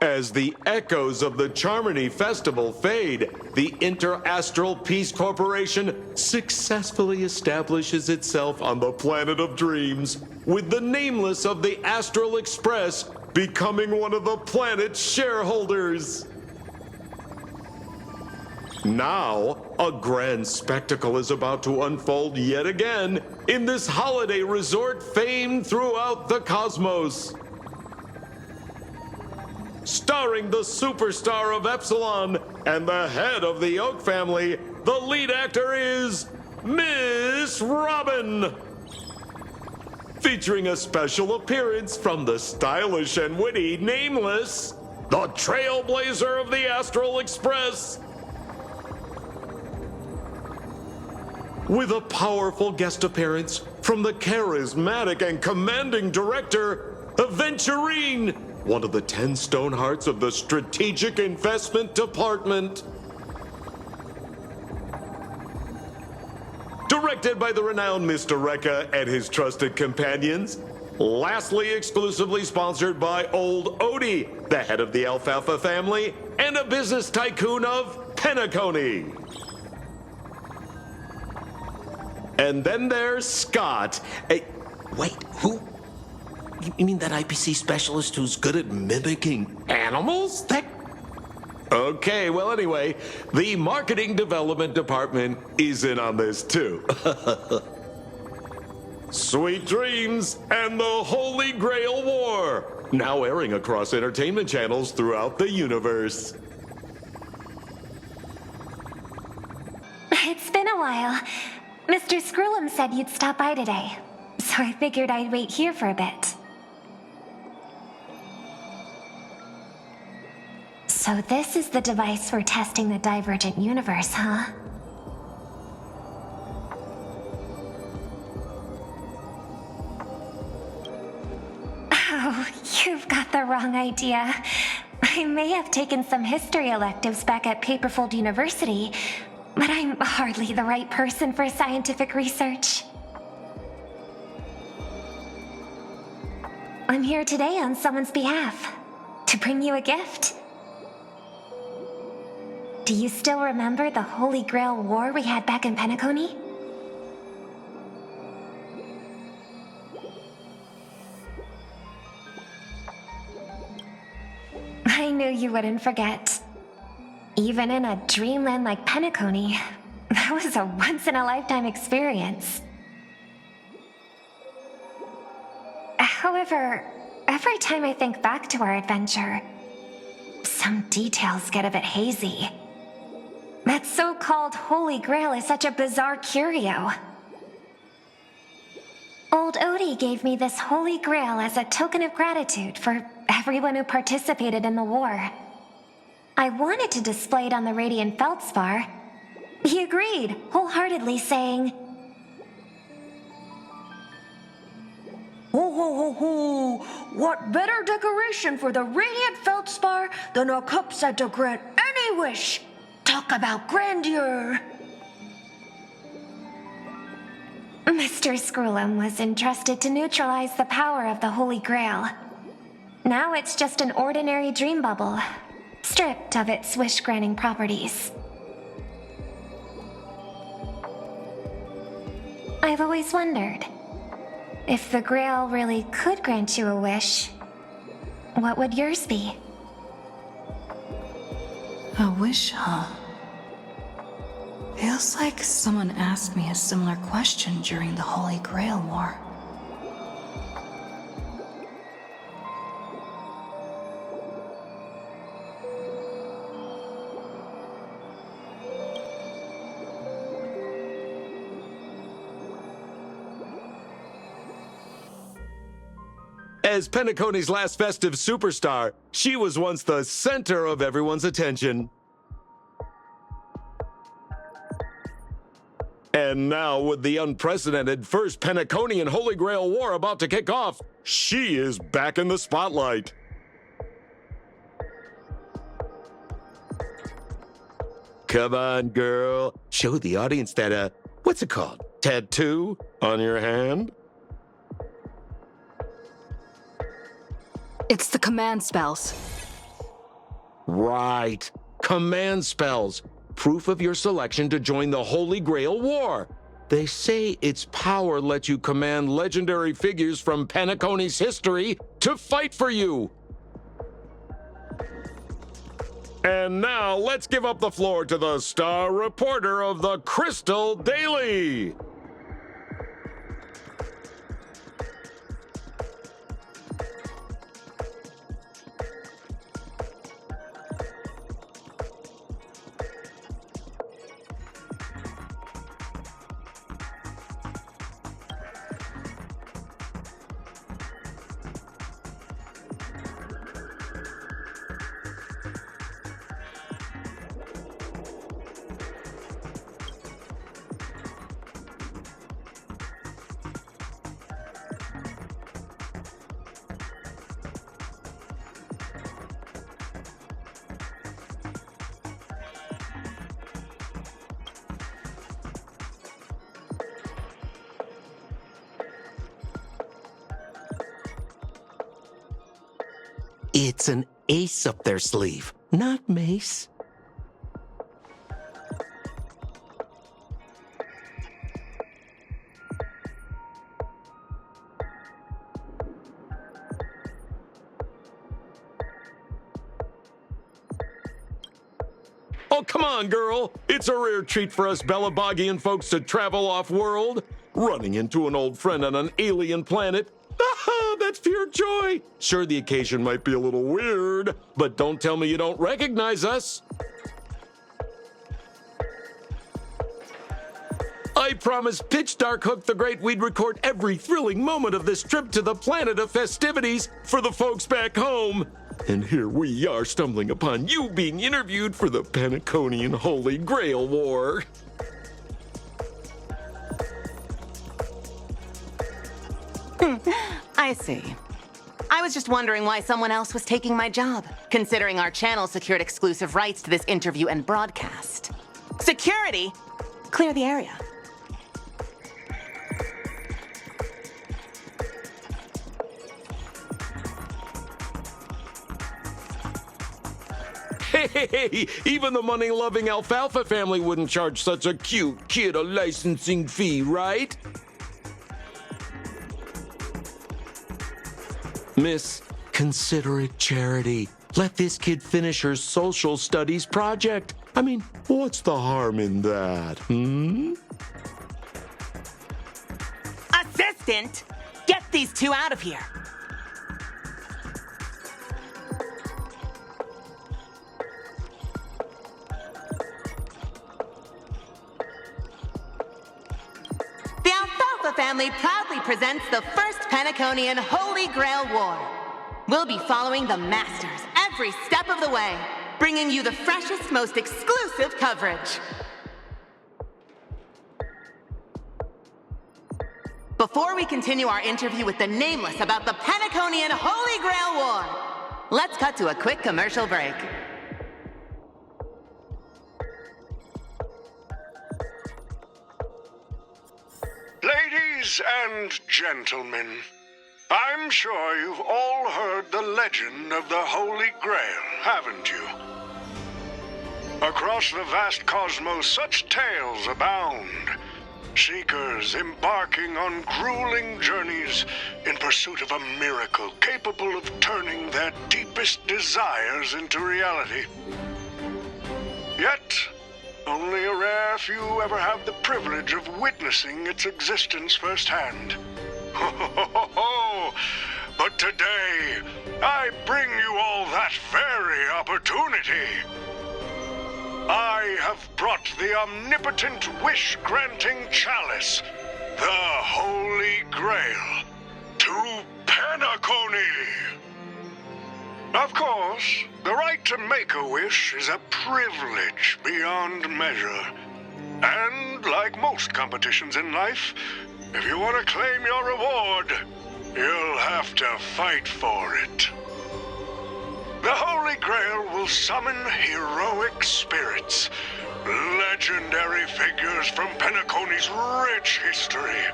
As the echoes of the Charmony Festival fade, the Inter-Astral Peace Corporation successfully establishes itself on the planet of dreams, with the nameless of the Astral Express becoming one of the planet's shareholders. Now, a grand spectacle is about to unfold yet again in this holiday resort famed throughout the cosmos. Starring the superstar of Epsilon and the head of the Oak family, the lead actor is Miss Robin. Featuring a special appearance from the stylish and witty Nameless, the trailblazer of the Astral Express. With a powerful guest appearance from the charismatic and commanding director, Aventurine, one of the 10 stone hearts of the Strategic Investment Department. Directed by the renowned Mr. Rekka and his trusted companions. Lastly, exclusively sponsored by Old Odie, the head of the Alfalfa family, and a business tycoon of Penacony. And then there's Scott. Wait, who? You mean that IPC specialist who's good at mimicking animals? Okay, well anyway, the Marketing Development Department is in on this too. Sweet Dreams and the Holy Grail War, now airing across entertainment channels throughout the universe. It's been a while. Mr. Screwlum said you'd stop by today, so I figured I'd wait here for a bit. So this is the device for testing the divergent universe, huh? Oh, you've got the wrong idea. I may have taken some history electives back at Paperfold University, but I'm hardly the right person for scientific research. I'm here today on someone's behalf, to bring you a gift. Do you still remember the Holy Grail War we had back in Penacony? I knew you wouldn't forget. Even in a dreamland like Penacony, that was a once-in-a-lifetime experience. However, every time I think back to our adventure, some details get a bit hazy. That so-called Holy Grail is such a bizarre curio. Old Odie gave me this Holy Grail as a token of gratitude for everyone who participated in the war. I wanted to display it on the Radiant Feldspar. He agreed, wholeheartedly saying, Ho ho ho ho! What better decoration for the Radiant Feldspar than a cup set to grant any wish? Talk about grandeur! Mr. Screwlum was entrusted to neutralize the power of the Holy Grail. Now it's just an ordinary dream bubble, stripped of its wish-granting properties. I've always wondered, if the Grail really could grant you a wish, what would yours be? A wish, huh? Feels like someone asked me a similar question during the Holy Grail War. As Penacony's last festive superstar, she was once the center of everyone's attention. And now, with the unprecedented First Penaconian Holy Grail War about to kick off, she is back in the spotlight. Come on, girl. Show the audience that, what's it called? Tattoo on your hand? It's the command spells. Right. Command spells. Proof of your selection to join the Holy Grail War. They say its power lets you command legendary figures from Penacony's history to fight for you. And now let's give up the floor to the star reporter of the Crystal Daily. It's an ace up their sleeve, not mace. Oh, come on, girl. It's a rare treat for us Bellabogian folks to travel off-world. Running into an old friend on an alien planet. That's pure joy. Sure, the occasion might be a little weird, but don't tell me you don't recognize us. I promised Pitch Dark Hook the Great we'd record every thrilling moment of this trip to the planet of festivities for the folks back home. And here we are stumbling upon you being interviewed for the Penaconian Holy Grail War. I see. I was just wondering why someone else was taking my job, considering our channel secured exclusive rights to this interview and broadcast. Security! Clear the area. Hey, even the money-loving Alfalfa family wouldn't charge such a cute kid a licensing fee, right? Miss, consider it charity. Let this kid finish her social studies project. I mean, what's the harm in that, Assistant! Get these two out of here! The Alfalfa family proudly presents the first Penaconian Holy Grail War. We'll be following the Masters every step of the way, bringing you the freshest, most exclusive coverage. Before we continue our interview with the Nameless about the Penaconian Holy Grail War, let's cut to a quick commercial break. Ladies and gentlemen, I'm sure you've all heard the legend of the Holy Grail, haven't you? Across the vast cosmos, such tales abound. Seekers embarking on grueling journeys in pursuit of a miracle capable of turning their deepest desires into reality. Yet, only a rare few ever have the privilege of witnessing its existence firsthand. But today, I bring you all that very opportunity. I have brought the omnipotent wish-granting chalice, the Holy Grail, to Penacony. Of course, the right to make a wish is a privilege beyond measure. And like most competitions in life, if you want to claim your reward, you'll have to fight for it. The Holy Grail will summon heroic spirits, legendary figures from Penacony's rich history,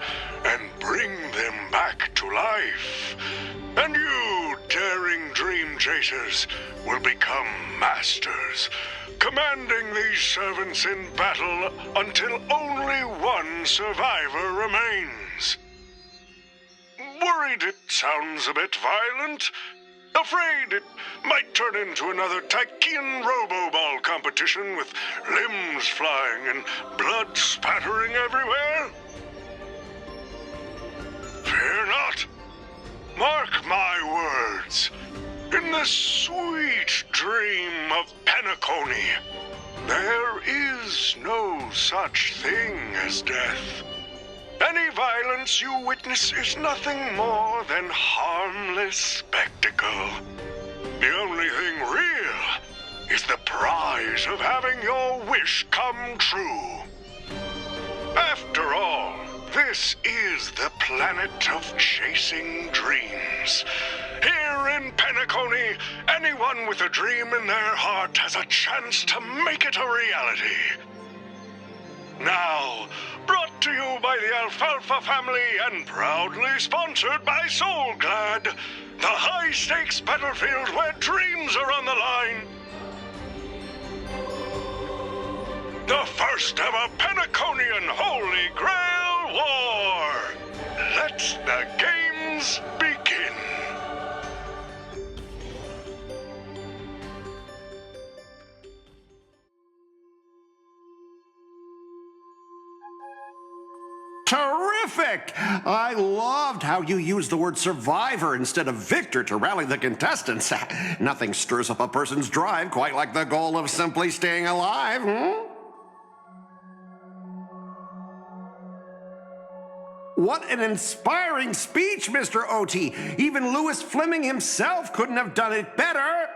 and bring them back to life. And you, daring dream chasers will become masters, commanding these servants in battle until only one survivor remains. Worried it sounds a bit violent? Afraid it might turn into another Tychean Robo-Ball competition with limbs flying and blood spattering everywhere? Fear not. Mark my words. In this sweet dream of Penacony, there is no such thing as death. Any violence you witness is nothing more than harmless spectacle. The only thing real is the prize of having your wish come true. After all, this is the planet of chasing dreams. Here in Penacony, anyone with a dream in their heart has a chance to make it a reality. Now, brought to you by the Alfalfa family and proudly sponsored by Soulglad, the high-stakes battlefield where dreams are on the line. The first ever Penaconian Holy Grail War. Let the games begin. Terrific! I loved how you used the word survivor instead of victor to rally the contestants. Nothing stirs up a person's drive quite like the goal of simply staying alive, What an inspiring speech, Mr. Oti. Even Louis Fleming himself couldn't have done it better.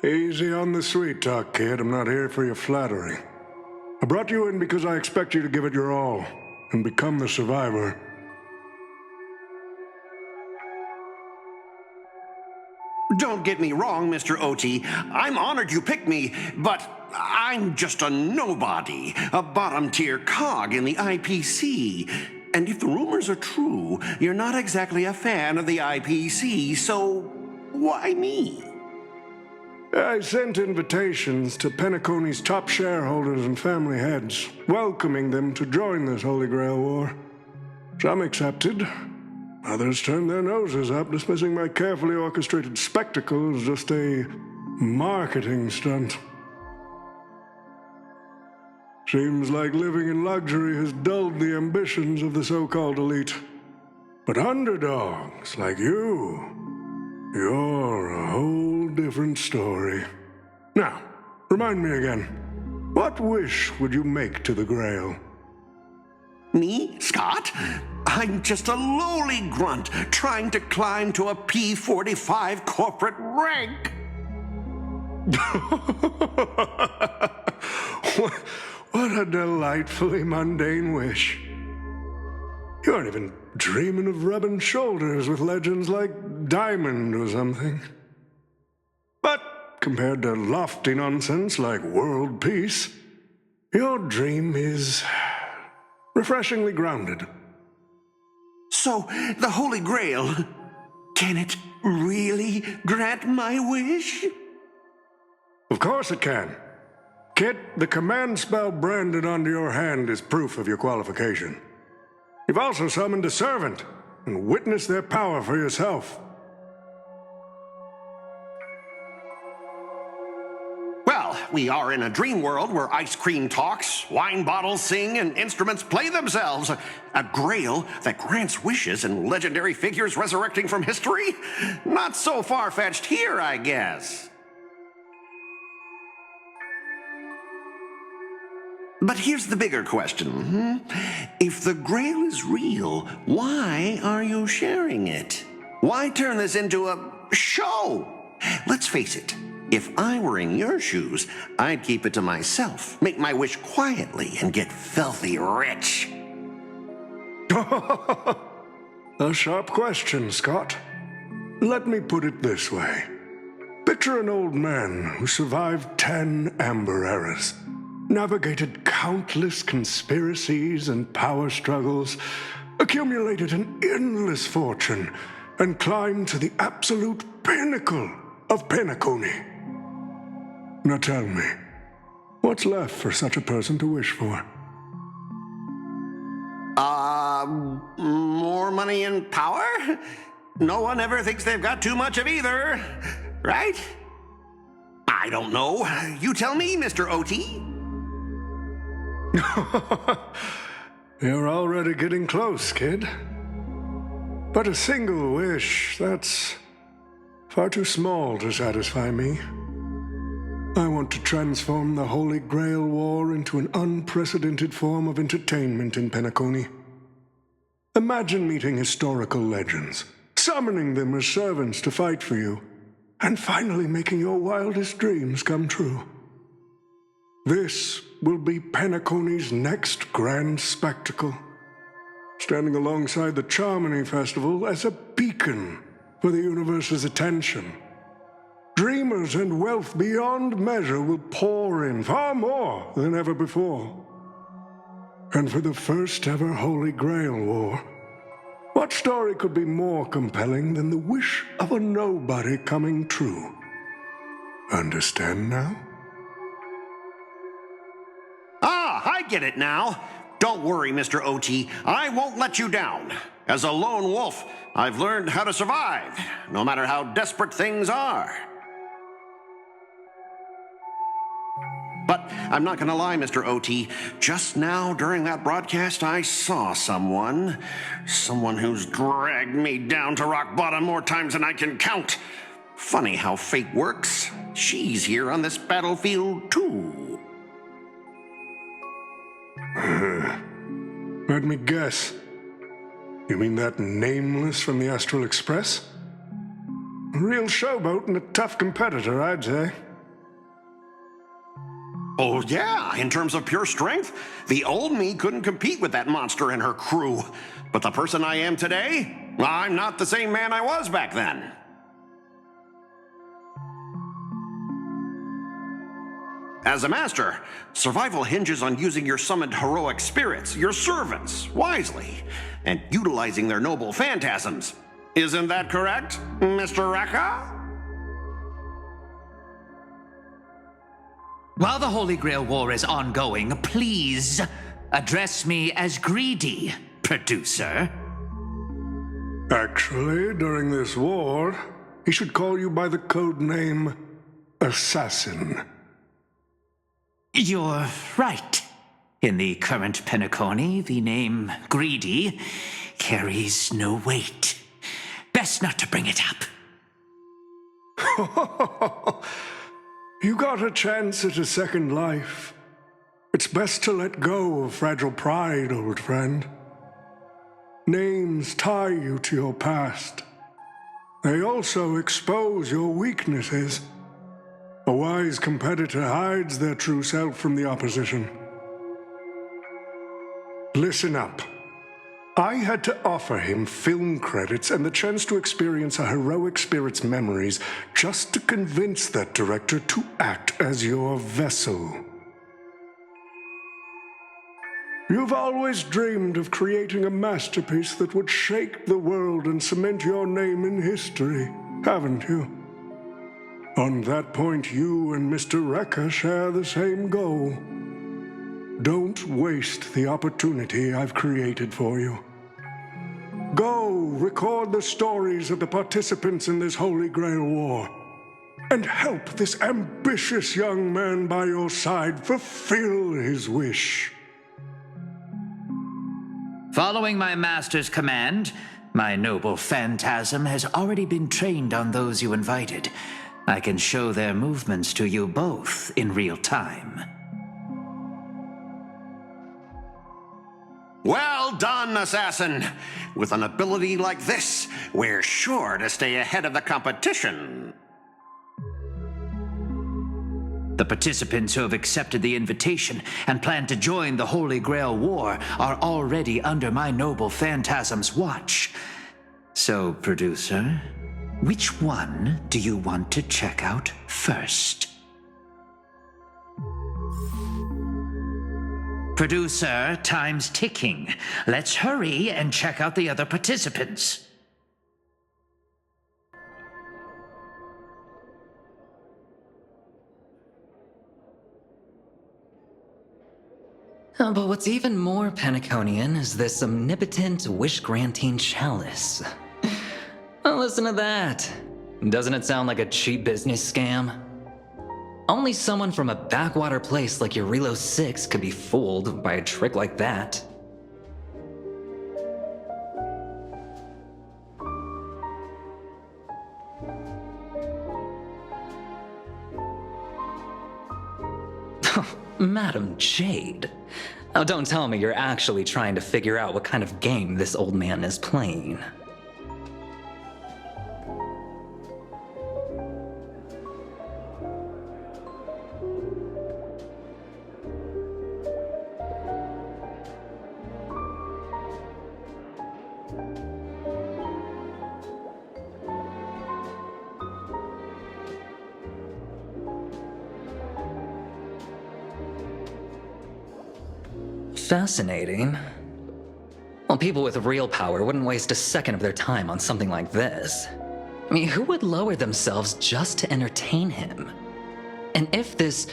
Easy on the sweet talk, kid. I'm not here for your flattery. I brought you in because I expect you to give it your all and become the survivor. Don't get me wrong, Mr. Oti. I'm honored you picked me, but I'm just a nobody, a bottom-tier cog in the IPC. And if the rumors are true, you're not exactly a fan of the IPC, so why me? I sent invitations to Penacony's top shareholders and family heads, welcoming them to join this Holy Grail War. Some accepted. Others turned their noses up, dismissing my carefully orchestrated spectacle as just a marketing stunt. Seems like living in luxury has dulled the ambitions of the so-called elite. But underdogs like you're a whole different story. Now, remind me again, what wish would you make to the Grail? Me, Scott? I'm just a lowly grunt trying to climb to a P45 corporate rank. What a delightfully mundane wish. You aren't even dreaming of rubbing shoulders with legends like Diamond or something. But compared to lofty nonsense like world peace, your dream is refreshingly grounded. So, the Holy Grail, can it really grant my wish? Of course it can. Kit, the command spell branded onto your hand is proof of your qualification. You've also summoned a servant and witnessed their power for yourself. Well, we are in a dream world where ice cream talks, wine bottles sing, and instruments play themselves. A grail that grants wishes and legendary figures resurrecting from history? Not so far-fetched here, I guess. But here's the bigger question. If the Grail is real, why are you sharing it? Why turn this into a show? Let's face it, if I were in your shoes, I'd keep it to myself, make my wish quietly, and get filthy rich. A sharp question, Scott. Let me put it this way. Picture an old man who survived 10 Amber Eras, navigated countless conspiracies and power struggles, accumulated an endless fortune, and climbed to the absolute pinnacle of Penacony. Now tell me, what's left for such a person to wish for? More money and power? No one ever thinks they've got too much of either, right? I don't know. You tell me, Mr. OT. You're already getting close, kid. But a single wish, that's far too small to satisfy me. I want to transform the Holy Grail War into an unprecedented form of entertainment in Penacony. Imagine meeting historical legends, summoning them as servants to fight for you, and finally making your wildest dreams come true. This will be Penacony's next grand spectacle, standing alongside the Charmony Festival as a beacon for the universe's attention. Dreamers and wealth beyond measure will pour in, far more than ever before. And for the first ever Holy Grail War, what story could be more compelling than the wish of a nobody coming true? Understand now? I get it now. Don't worry, Mr. OT. I won't let you down. As a lone wolf, I've learned how to survive, no matter how desperate things are. But I'm not gonna lie, Mr. OT. Just now, during that broadcast, I saw someone who's dragged me down to rock bottom more times than I can count. Funny how fate works. She's here on this battlefield, too. Let me guess. You mean that Nameless from the Astral Express? A real showboat and a tough competitor, I'd say. Oh, yeah, in terms of pure strength, the old me couldn't compete with that monster and her crew. But the person I am today, I'm not the same man I was back then. As a master, survival hinges on using your summoned heroic spirits, your servants, wisely, and utilizing their noble phantasms. Isn't that correct, Mr. Rekka? While the Holy Grail War is ongoing, please address me as Greedy, producer. Actually, during this war, he should call you by the code name Assassin. You're right. In the current Penacony, the name Greedy carries no weight. Best not to bring it up. You got a chance at a second life. It's best to let go of fragile pride, old friend. Names tie you to your past. They also expose your weaknesses. A wise competitor hides their true self from the opposition. Listen up. I had to offer him film credits and the chance to experience a heroic spirit's memories just to convince that director to act as your vessel. You've always dreamed of creating a masterpiece that would shake the world and cement your name in history, haven't you? On that point, you and Mr. Rekka share the same goal. Don't waste the opportunity I've created for you. Go record the stories of the participants in this Holy Grail War, and help this ambitious young man by your side fulfill his wish. Following my master's command, my noble phantasm has already been trained on those you invited. I can show their movements to you both in real time. Well done, Assassin! With an ability like this, we're sure to stay ahead of the competition. The participants who have accepted the invitation and plan to join the Holy Grail War are already under my noble phantasm's watch. So, producer, which one do you want to check out first? Producer, time's ticking. Let's hurry and check out the other participants. But what's even more Penaconian is this omnipotent wish-granting chalice. Listen to that. Doesn't it sound like a cheap business scam? Only someone from a backwater place like Eurilo 6 could be fooled by a trick like that. Madam Jade. Oh, don't tell me you're actually trying to figure out what kind of game this old man is playing. Fascinating. Well, people with real power wouldn't waste a second of their time on something like this. I mean, who would lower themselves just to entertain him? And if this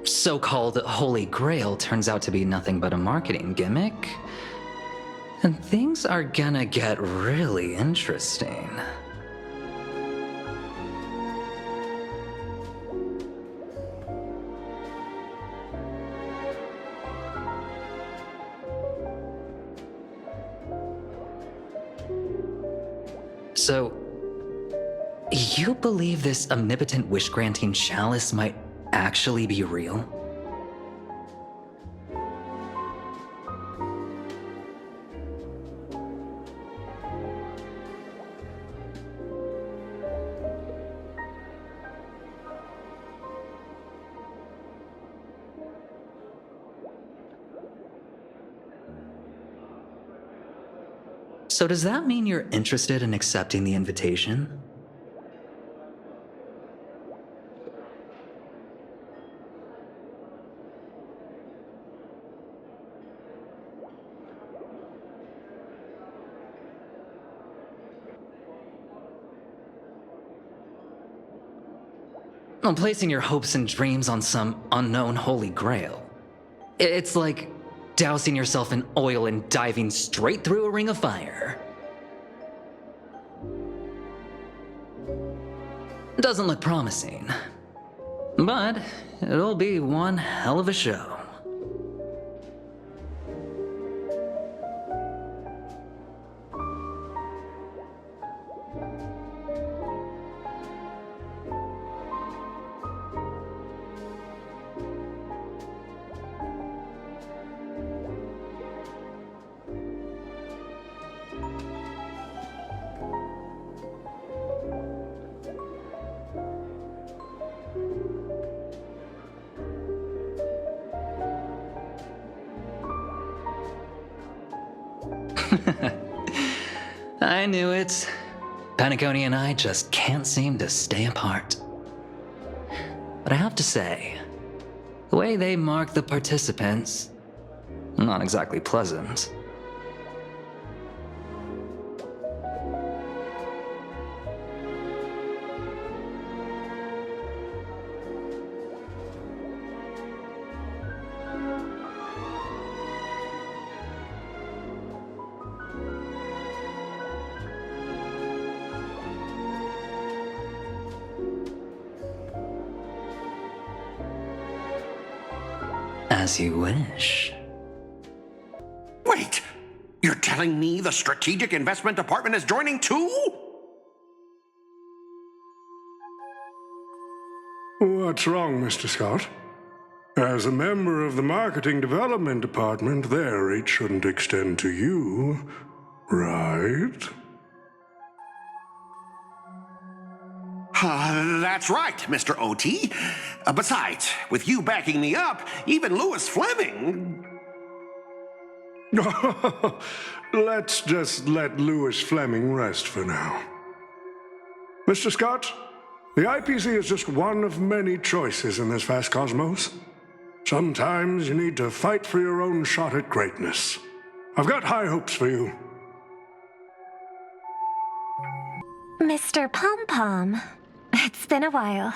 so-called Holy Grail turns out to be nothing but a marketing gimmick, then things are gonna get really interesting. So, you believe this omnipotent wish-granting chalice might actually be real? So does that mean you're interested in accepting the invitation? Well, placing your hopes and dreams on some unknown Holy Grail. It's like dousing yourself in oil and diving straight through a ring of fire. Doesn't look promising, but it'll be one hell of a show. I knew it. Penacony and I just can't seem to stay apart. But I have to say, the way they mark the participants, not exactly pleasant. As you wish. Wait! You're telling me the Strategic Investment Department is joining too? What's wrong, Mr. Scott? As a member of the Marketing Development Department, their reach shouldn't extend to you, right? That's right, Mr. OT. Besides, with you backing me up, even Louis Fleming... Let's just let Louis Fleming rest for now. Mr. Scott, the IPC is just one of many choices in this vast cosmos. Sometimes you need to fight for your own shot at greatness. I've got high hopes for you. Mr. Pom Pom, it's been a while.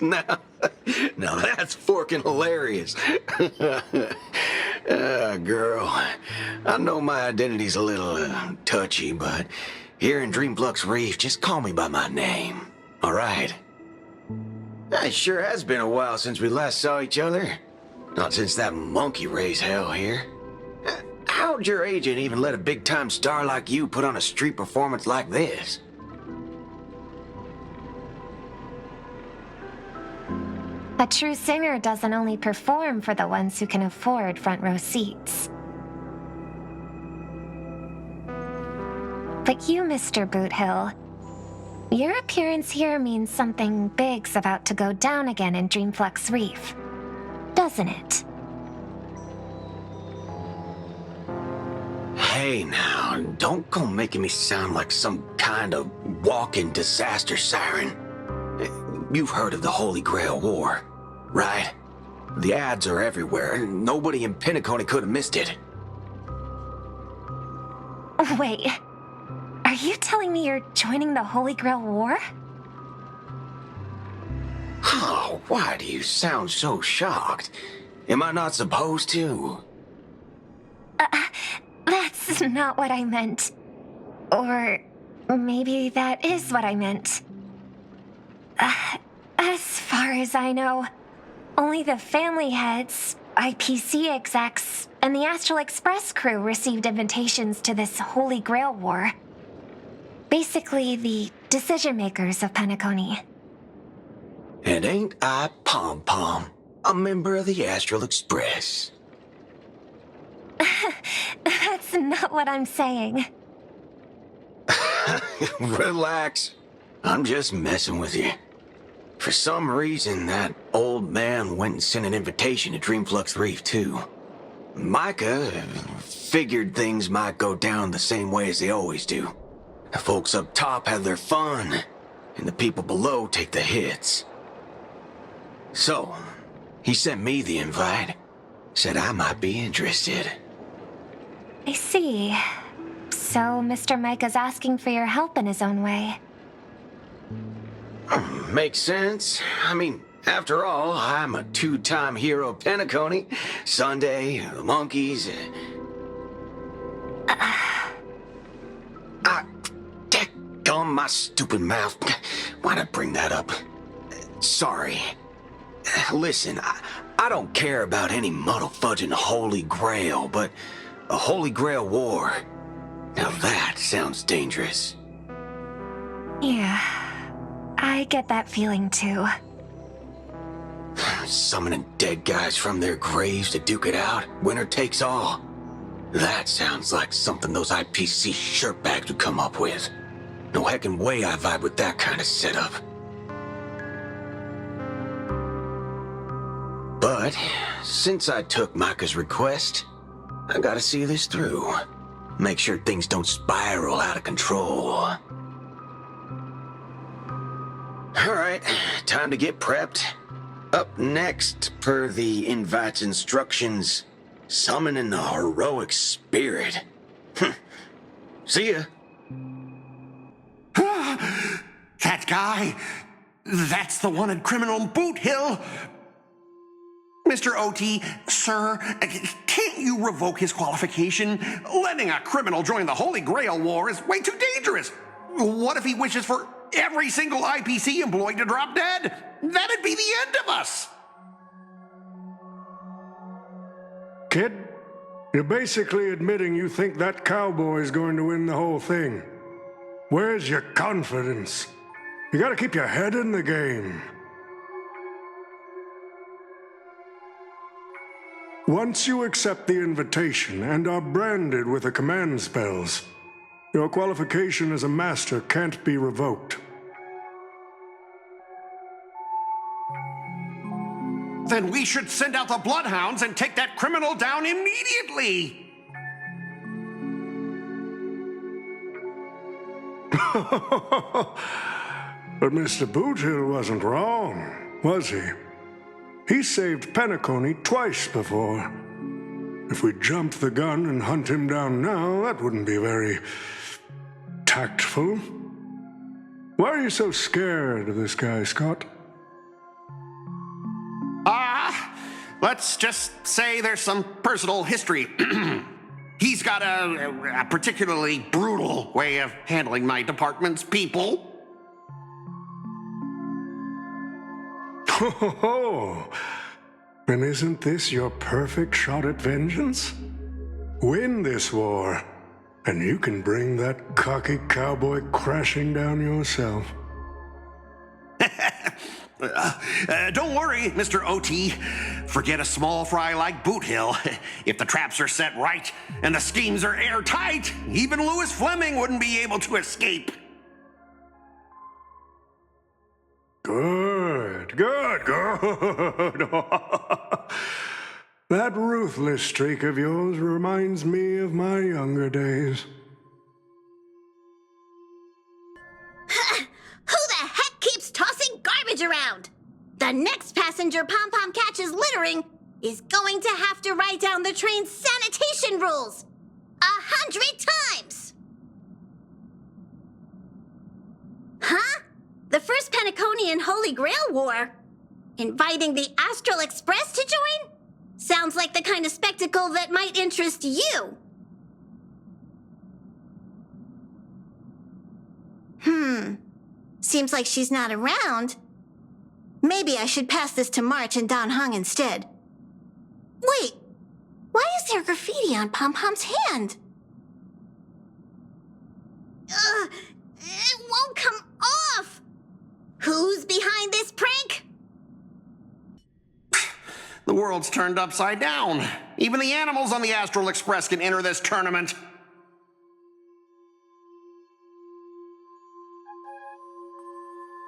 Now that's forking hilarious. Girl, I know my identity's a little touchy, but here in Dreamflux Reef, just call me by my name, all right? It sure has been a while since we last saw each other. Not since that monkey raised hell here. How'd your agent even let a big-time star like you put on a street performance like this? A true singer doesn't only perform for the ones who can afford front row seats. But you, Mr. Boothill, your appearance here means something big's about to go down again in Dreamflux Reef, doesn't it? Hey now, don't go making me sound like some kind of walking disaster siren. You've heard of the Holy Grail War, right? The ads are everywhere, and nobody in Penacony could have missed it. Wait, are you telling me you're joining the Holy Grail War? Oh, why do you sound so shocked? Am I not supposed to? That's not what I meant. Or maybe that is what I meant. As far as I know, only the family heads, IPC execs, and the Astral Express crew received invitations to this Holy Grail War. Basically, the decision makers of Penacony. And ain't I Pom Pom, a member of the Astral Express? That's not what I'm saying. Relax. I'm just messing with you. For some reason, that old man went and sent an invitation to Dreamflux Reef, too. Micah figured things might go down the same way as they always do. The folks up top have their fun, and the people below take the hits. So, he sent me the invite. Said I might be interested. I see. So Mr. Micah's asking for your help in his own way. Makes sense. I mean, after all, I'm a two-time hero of Penacony. Sunday, the monkeys. Daggone my stupid mouth. Why'd I bring that up? Sorry. Listen, I don't care about any muddle-fudging Holy Grail, but a Holy Grail War. Now that sounds dangerous. Yeah, I get that feeling too. Summoning dead guys from their graves to duke it out, winner takes all. That sounds like something those IPC shirtbags would come up with. No heckin' way I vibe with that kind of setup. But since I took Micah's request, I gotta see this through. Make sure things don't spiral out of control. Alright, time to get prepped. Up next, per the invite's instructions, summoning a heroic spirit. See ya. That guy, that's the one at Criminal Boot Hill. Mr. OT, sir, can't you revoke his qualification? Letting a criminal join the Holy Grail War is way too dangerous. What if he wishes for every single IPC employee to drop dead? That'd be the end of us. Kid, you're basically admitting you think that cowboy's going to win the whole thing. Where's your confidence? You gotta keep your head in the game. Once you accept the invitation and are branded with the command spells, your qualification as a master can't be revoked. Then we should send out the bloodhounds and take that criminal down immediately. But Mr. Boothill wasn't wrong. was he? He saved Penacony twice before. If we jump the gun and hunt him down now, that wouldn't be very tactful. Why are you so scared of this guy, Scott? Let's just say there's some personal history. He's got a particularly brutal way of handling my department's people. Oh, then isn't this your perfect shot at vengeance? Win this war, and you can bring that cocky cowboy crashing down yourself. Don't worry, Mr. OT. Forget a small fry like Boot Hill. If the traps are set right and the schemes are airtight, even Louis Fleming wouldn't be able to escape. Good. That ruthless streak of yours reminds me of my younger days. Who the heck keeps tossing garbage around? The next passenger Pom-Pom catches littering is going to have to write down the train's sanitation rules 100 times! Huh? The First Penaconian Holy Grail War? Inviting the Astral Express to join? Sounds like the kind of spectacle that might interest you. Seems like she's not around. Maybe I should pass this to March and Don Hung instead. Wait, why is there graffiti on Pom-Pom's hand? It won't come off! Who's behind this prank? The world's turned upside down. Even the animals on the Astral Express can enter this tournament.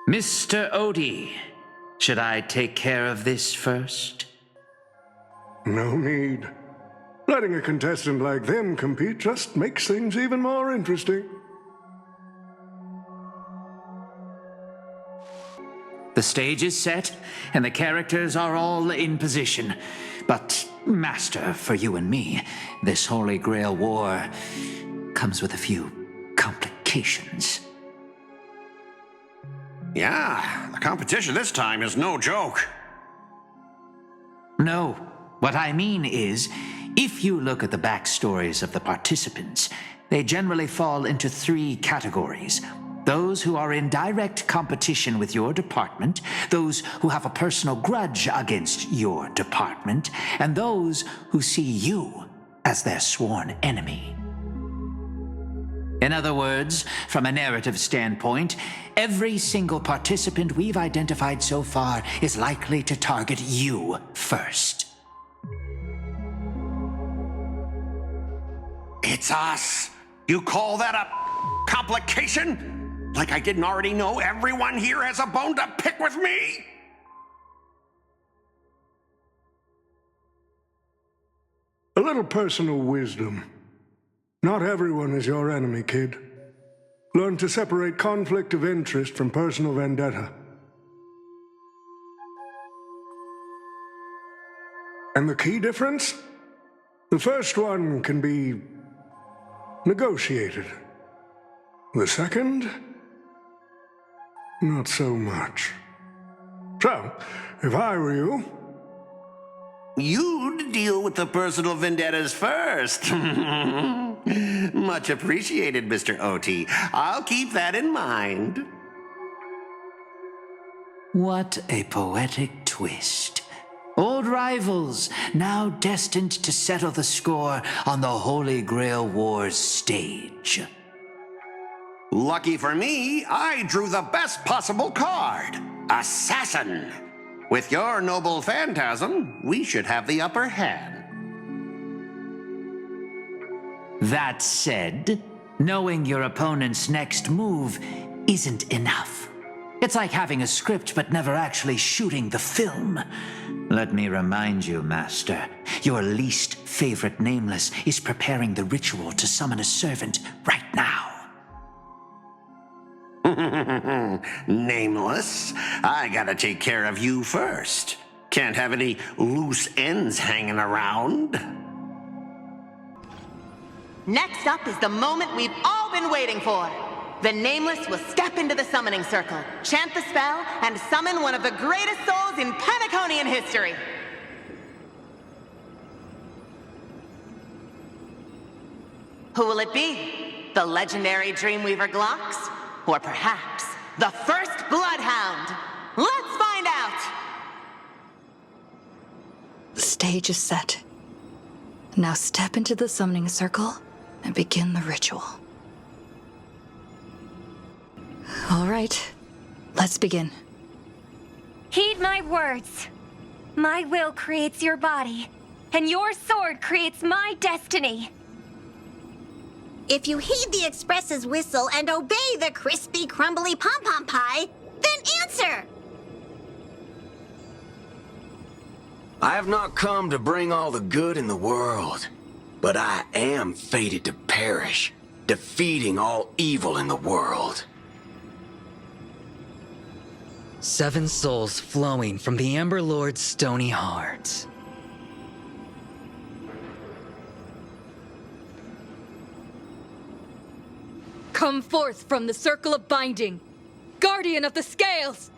Mr. Odie, should I take care of this first? No need. Letting a contestant like them compete just makes things even more interesting. The stage is set, and the characters are all in position. But, Master, for you and me, this Holy Grail War comes with a few complications. Yeah, the competition this time is no joke. No, what I mean is, if you look at the backstories of the participants, they generally fall into 3 categories. Those who are in direct competition with your department, those who have a personal grudge against your department, and those who see you as their sworn enemy. In other words, from a narrative standpoint, every single participant we've identified so far is likely to target you first. It's us. You call that a complication? Like I didn't already know everyone here has a bone to pick with me? A little personal wisdom. Not everyone is your enemy, kid. Learn to separate conflict of interest from personal vendetta. And the key difference? The first one can be negotiated. The second? Not so much. So, if I were you... You'd deal with the personal vendettas first. Much appreciated, Mr. OT. I'll keep that in mind. What a poetic twist. Old rivals, now destined to settle the score on the Holy Grail War's stage. Lucky for me, I drew the best possible card. Assassin. With your noble phantasm, we should have the upper hand. That said, knowing your opponent's next move isn't enough. It's like having a script but never actually shooting the film. Let me remind you, Master, your least favorite Nameless is preparing the ritual to summon a servant right now. Nameless, I gotta take care of you first. Can't have any loose ends hanging around. Next up is the moment we've all been waiting for. The Nameless will step into the summoning circle, chant the spell, and summon one of the greatest souls in Penaconian history. Who will it be? The legendary Dreamweaver Glocks? Or perhaps the first Bloodhound? Let's find out! The stage is set. Now step into the summoning circle and begin the ritual. All right, let's begin. Heed my words. My will creates your body, and your sword creates my destiny. If you heed the Express's whistle and obey the crispy, crumbly pom-pom pie, then answer! I have not come to bring all the good in the world, but I am fated to perish, defeating all evil in the world. 7 souls flowing from the Amber Lord's stony heart. Come forth from the circle of binding, guardian of the scales!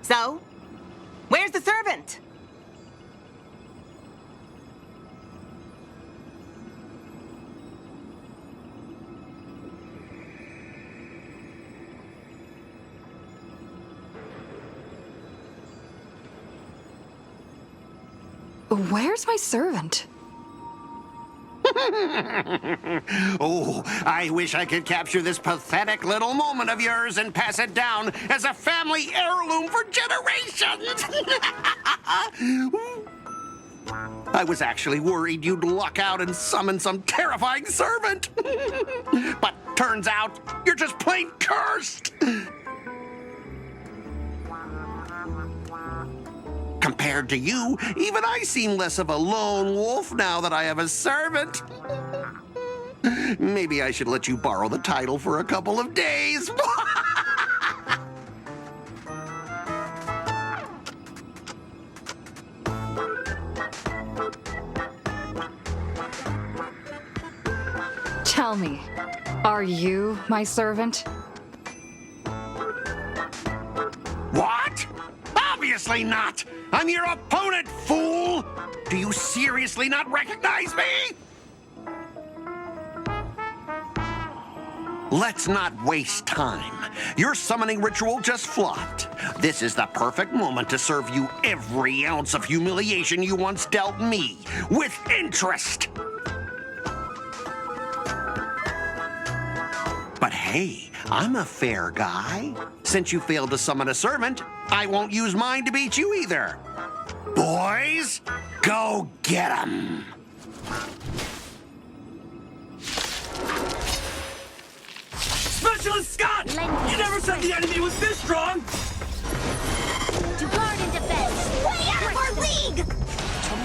So, where's the servant? Where's my servant? Oh, I wish I could capture this pathetic little moment of yours and pass it down as a family heirloom for generations. I was actually worried you'd luck out and summon some terrifying servant. But turns out you're just plain cursed. Compared to you, even I seem less of a lone wolf now that I have a servant. Maybe I should let you borrow the title for a couple of days. Tell me, are you my servant? What? Obviously not! I'm your opponent, fool! Do you seriously not recognize me? Let's not waste time. Your summoning ritual just flopped. This is the perfect moment to serve you every ounce of humiliation you once dealt me, with interest. But hey, I'm a fair guy. Since you failed to summon a servant, I won't use mine to beat you either. Boys, go get 'em! Specialist Scott! You never said the enemy was this strong! To guard and defense! Way out of our league!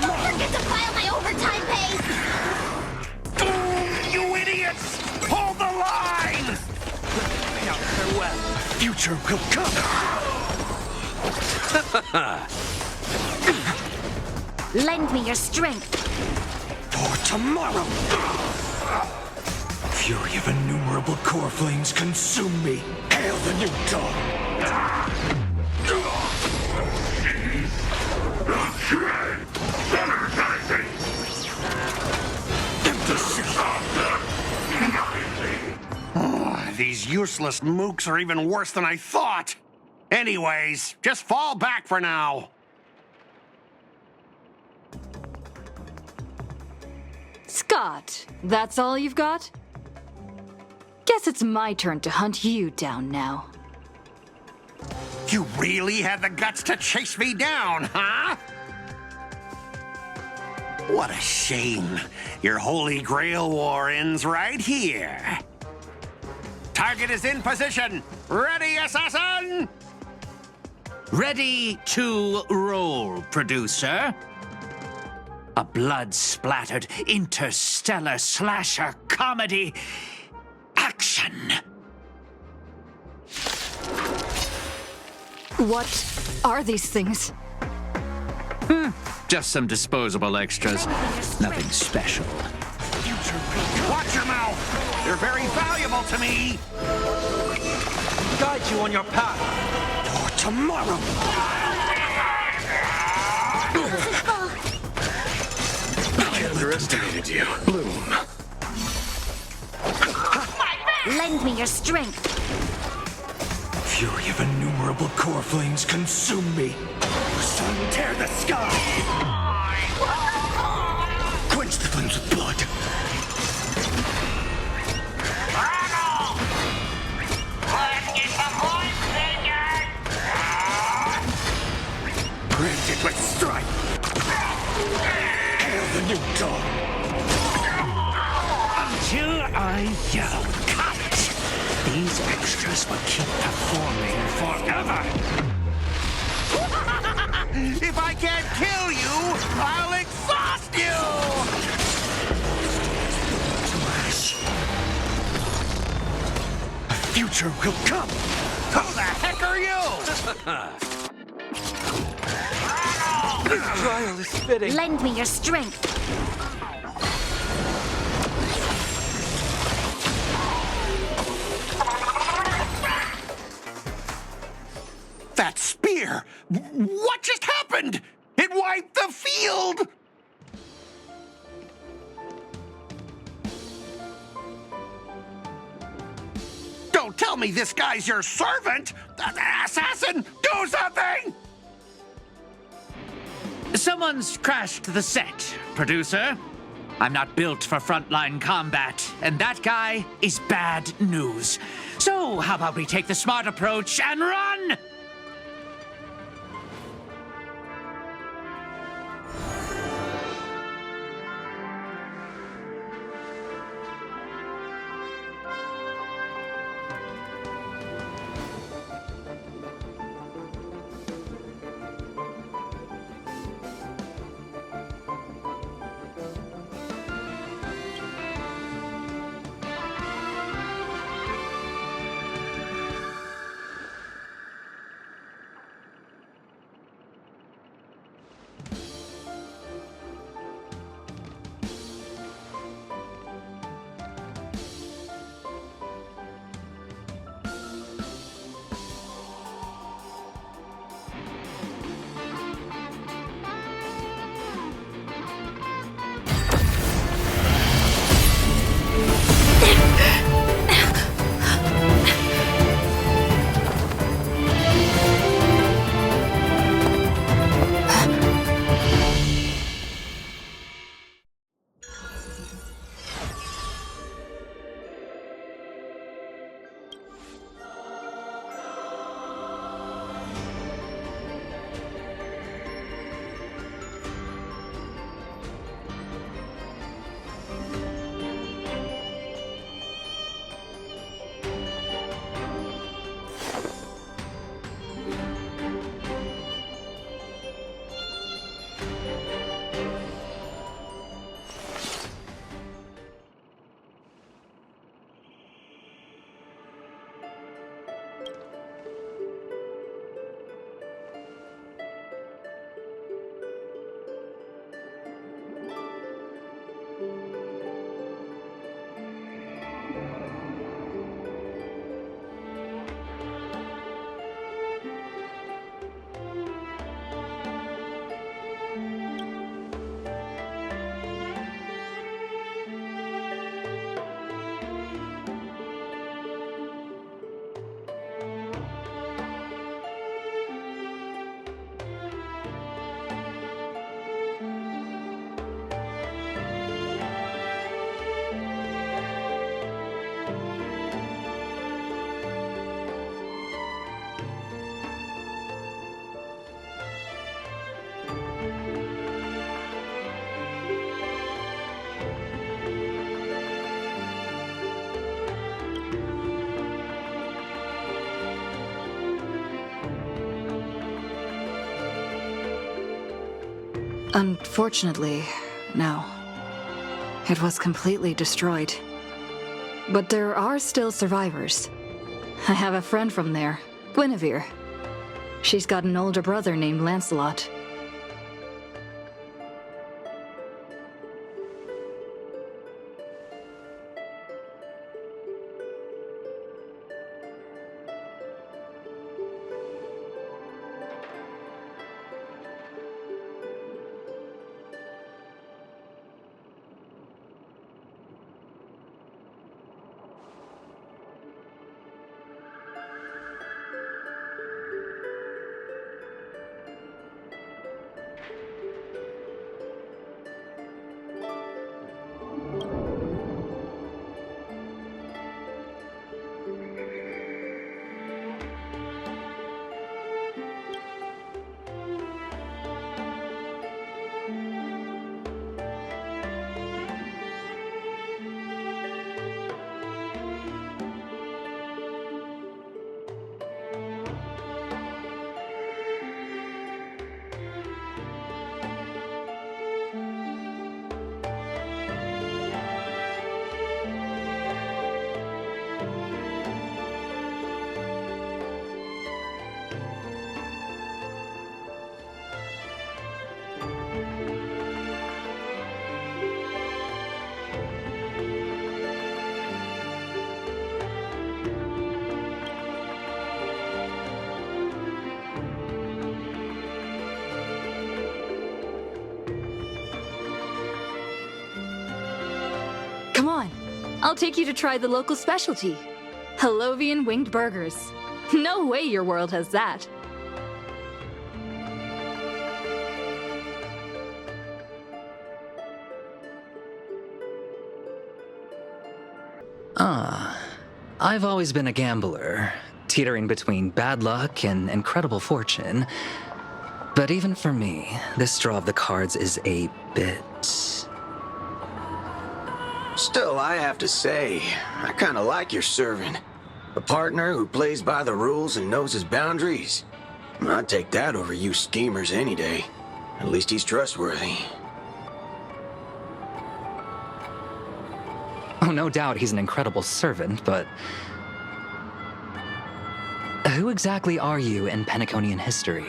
Don't forget to file my overtime pay! You idiots! Hold the line! Farewell. Future will come! Lend me your strength. For tomorrow! Fury of innumerable core flames consume me. Hail the new dawn! Oh, these useless mooks are even worse than I thought. Anyways, just fall back for now. Scott, that's all you've got? Guess it's my turn to hunt you down now. You really had the guts to chase me down, huh? What a shame. Your Holy Grail war ends right here. Target is in position. Ready, assassin? Ready to roll, producer. A blood-splattered interstellar slasher comedy. Action! What are these things? Just some disposable extras. Nothing special. Watch your mouth! You're very valuable to me! Guide you on your path. For tomorrow! I underestimated you. Bloom. Lend me your strength. Fury of innumerable core flames consume me. Sun, tear the sky. Quench the flames with blood. Grant it with strife. Hail the new dawn. Until I yell, cut! These extras will keep performing forever. If I can't kill you, I'll exhaust you! A future will come. Who the heck are you? This trial is fitting. Lend me your strength. That spear! What just happened? It wiped the field! Don't tell me this guy's your servant! Assassin, do something! Someone's crashed the set, producer. I'm not built for frontline combat, and that guy is bad news. So, how about we take the smart approach and run? Unfortunately, no. It was completely destroyed. But there are still survivors. I have a friend from there, Guinevere. She's got an older brother named Lancelot. Come on, I'll take you to try the local specialty. Halovian winged burgers. No way your world has that. I've always been a gambler, teetering between bad luck and incredible fortune. But even for me, this draw of the cards is a bit... Still, I have to say, I kind of like your servant. A partner who plays by the rules and knows his boundaries. I'd take that over you schemers any day. At least he's trustworthy. Oh, no doubt he's an incredible servant, but... who exactly are you in Penaconian history?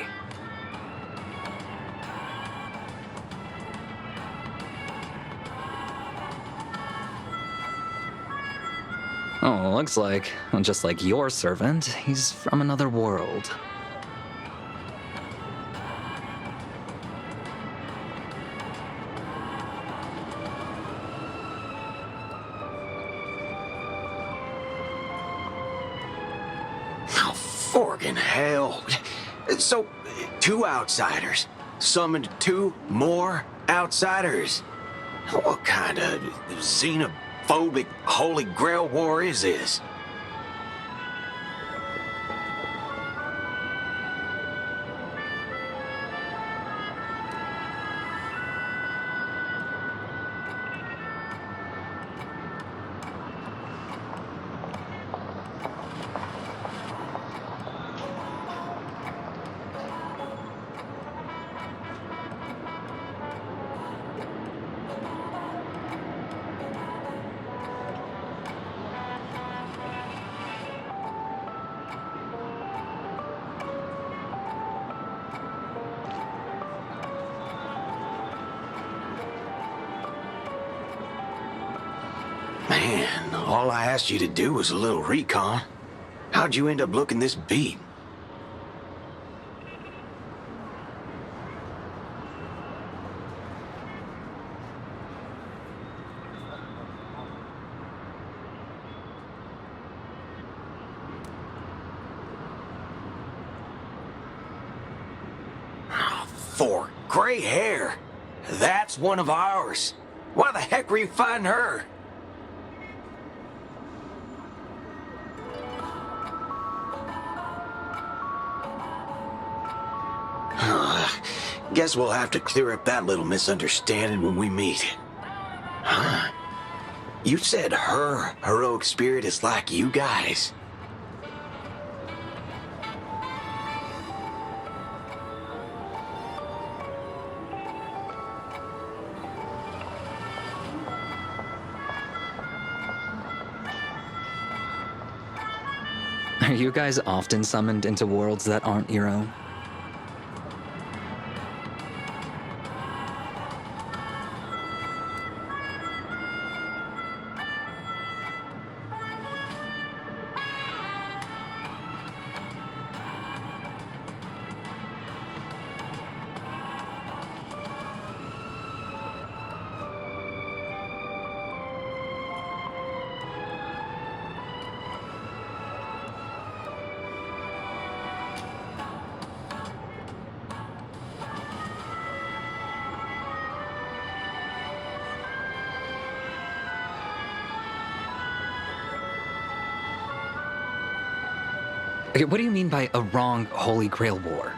Oh, looks like, just like your servant, he's from another world. Oh, forkin' hell. So, 2 outsiders summoned 2 more outsiders. What kind of xenophobic Holy Grail war is this? Man, all I asked you to do was a little recon. How'd you end up looking this beat? Oh, 4 gray hair. That's one of ours. Why the heck were you fighting her? Guess we'll have to clear up that little misunderstanding when we meet. Huh? You said her heroic spirit is like you guys. Are you guys often summoned into worlds that aren't your own? Okay, what do you mean by a wrong Holy Grail War?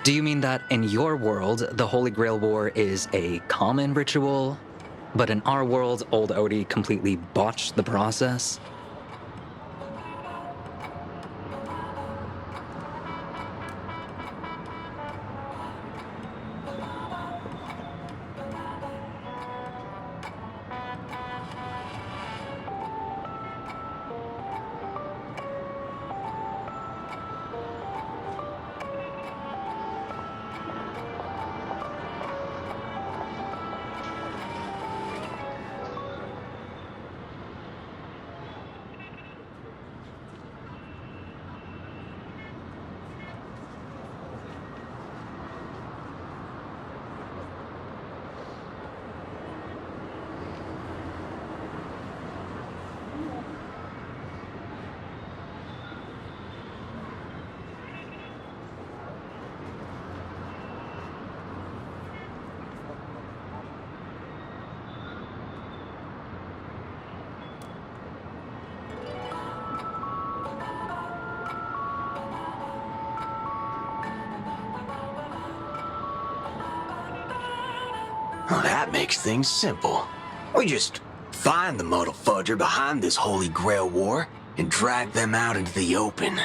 Do you mean that in your world, the Holy Grail War is a common ritual, but in our world, old Odie completely botched the process? Well, that makes things simple. We just find the Muddle Fudger behind this Holy Grail War and drag them out into the open.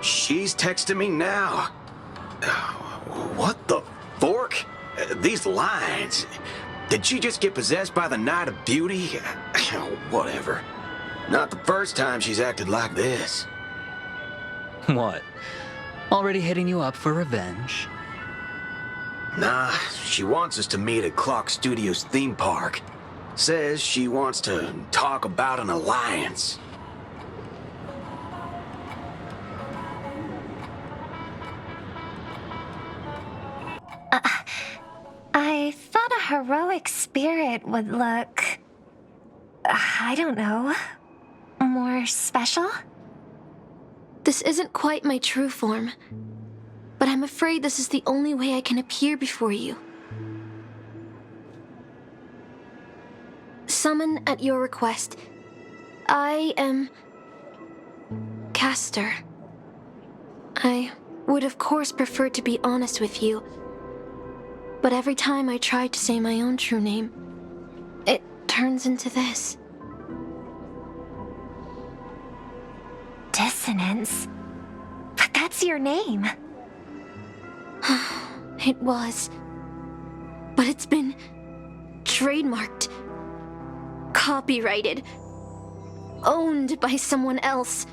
She's texting me now. What the fork? These lines. Did she just get possessed by the Night of Beauty? Whatever. Not the first time she's acted like this. What? Already hitting you up for revenge? Nah, she wants us to meet at Clock Studios theme park. Says she wants to talk about an alliance. I thought a heroic spirit would look... I don't know... more special? This isn't quite my true form, but I'm afraid this is the only way I can appear before you. Summon at your request. I am... Castor. I would of course prefer to be honest with you, but every time I try to say my own true name, it turns into this. Dissonance? But that's your name. It was. But it's been trademarked, copyrighted, owned by someone else.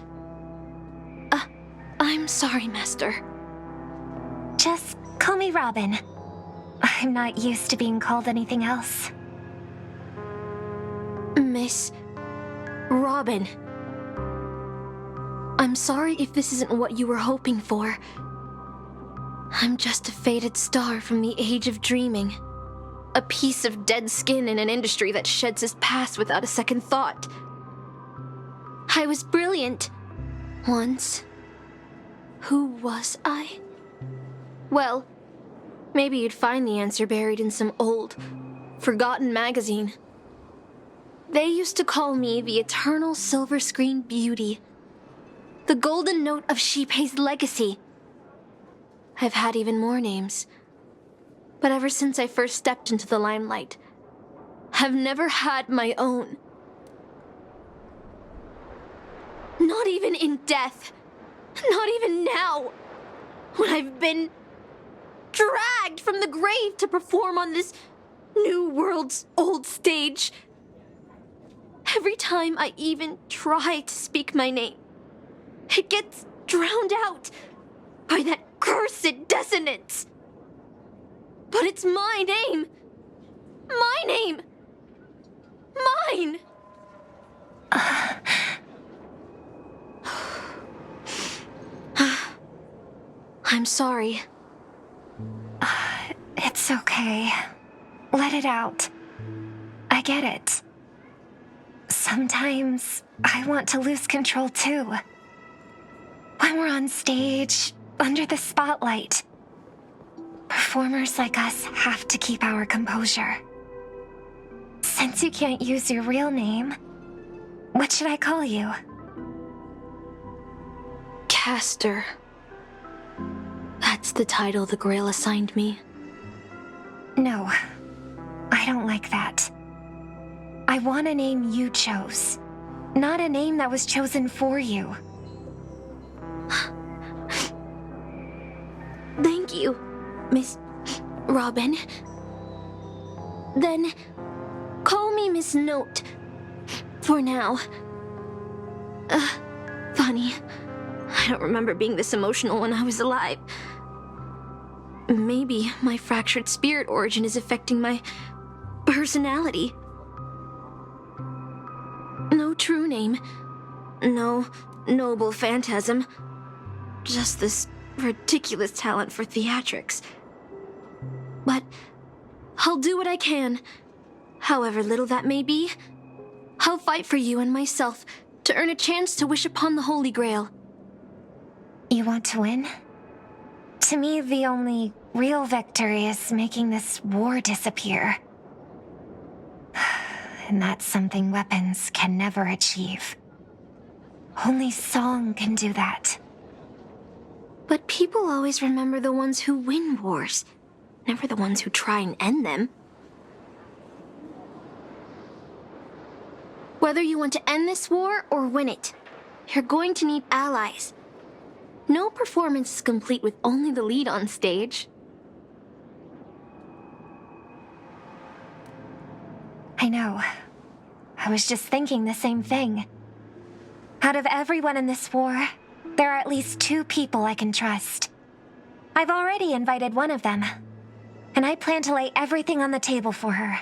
I'm sorry, Master. Just call me Robin. I'm not used to being called anything else. Miss Robin. I'm sorry if this isn't what you were hoping for. I'm just a faded star from the age of dreaming. A piece of dead skin in an industry that sheds its past without a second thought. I was brilliant. Once. Who was I? Well, maybe you'd find the answer buried in some old, forgotten magazine. They used to call me the Eternal Silver Screen Beauty, the Golden Note of Shipei's legacy. I've had even more names, but ever since I first stepped into the limelight, I've never had my own. Not even in death. Not even now. When I've been dragged from the grave to perform on this new world's old stage. Every time I even try to speak my name, it gets drowned out by that cursed dissonance. But it's my name. My name. Mine. I'm sorry. It's okay. Let it out. I get it. Sometimes I want to lose control too. When we're on stage, under the spotlight, performers like us have to keep our composure. Since you can't use your real name, what should I call you? Caster. That's the title the Grail assigned me. No, I don't like that. I want a name you chose, not a name that was chosen for you. Thank you, Miss Robin. Then, call me Miss Note. For now. Funny. I don't remember being this emotional when I was alive. Maybe my fractured spirit origin is affecting my personality. No true name. No noble phantasm. Just this ridiculous talent for theatrics. But I'll do what I can. However little that may be, I'll fight for you and myself to earn a chance to wish upon the Holy Grail. You want to win? To me, the only real victory is making this war disappear. And that's something weapons can never achieve. Only song can do that. But people always remember the ones who win wars, never the ones who try and end them. Whether you want to end this war or win it, you're going to need allies. No performance is complete with only the lead on stage. I know. I was just thinking the same thing. Out of everyone in this war, there are at least 2 people I can trust. I've already invited one of them, and I plan to lay everything on the table for her.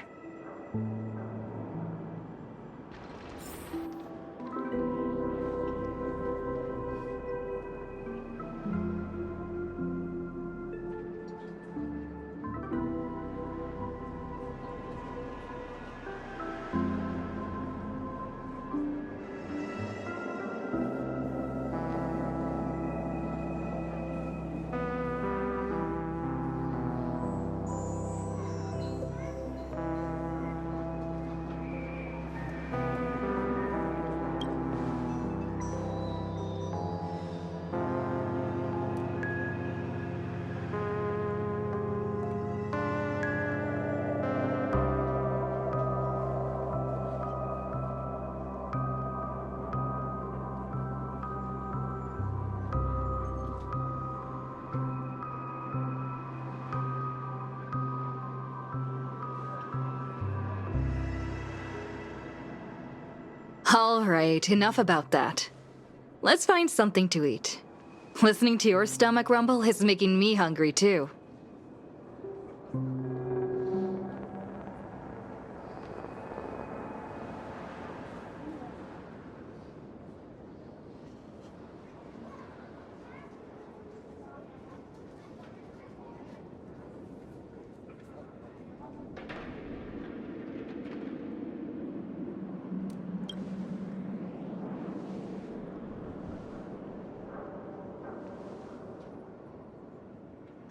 All right, enough about that. Let's find something to eat. Listening to your stomach rumble is making me hungry too.